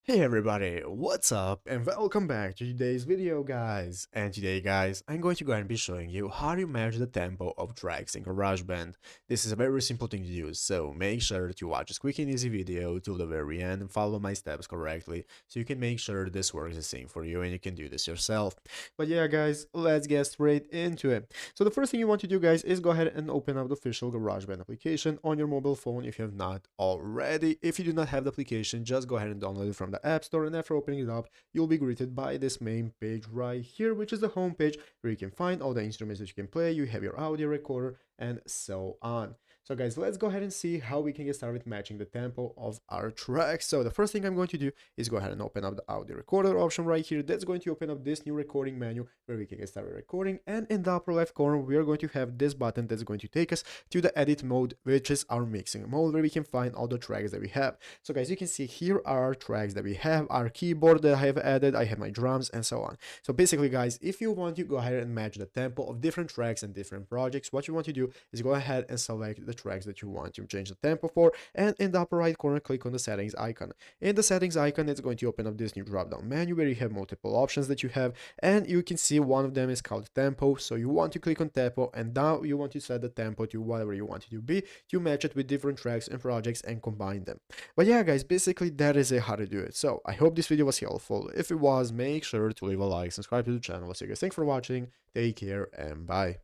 Hey everybody, what's up and welcome back to today's video guys. And today guys, I'm going to go ahead and be showing you how to manage the tempo of tracks in GarageBand. This is a very simple thing to do, so make sure to watch this quick and easy video till the very end and follow my steps correctly so you can make sure this works the same for you and you can do this yourself. But yeah guys, let's get straight into it. So the first thing you want to do guys is go ahead and open up the official GarageBand application on your mobile phone if you have not already. If you do not have the application, just go ahead and download it from the App Store, and after opening it up, you'll be greeted by this main page right here, which is the home page where you can find all the instruments that you can play. You have your audio recorder and so on. So guys, let's go ahead and see how we can get started with matching the tempo of our tracks. So the first thing I'm going to do is go ahead and open up the audio recorder option right here. That's going to open up this new recording menu where we can get started recording, and in the upper left corner we are going to have this button that's going to take us to the edit mode, which is our mixing mode, where we can find all the tracks that we have. So guys, you can see here are our tracks that we have, our keyboard that I have added, I have my drums and so on. So basically guys, if you want to go ahead and match the tempo of different tracks and different projects, what you want to do is go ahead and select the tracks that you want to change the tempo for, and in the upper right corner click on the settings icon. In the settings icon, it's going to open up this new drop down menu where you have multiple options that you have, and you can see one of them is called tempo. So you want to click on tempo, and now you want to set the tempo to whatever you want it to be to match it with different tracks and projects and combine them. But yeah guys, basically that is it, how to do it. So I hope this video was helpful. If it was, make sure to leave a like, subscribe to the channel. So guys, thanks for watching, take care and bye.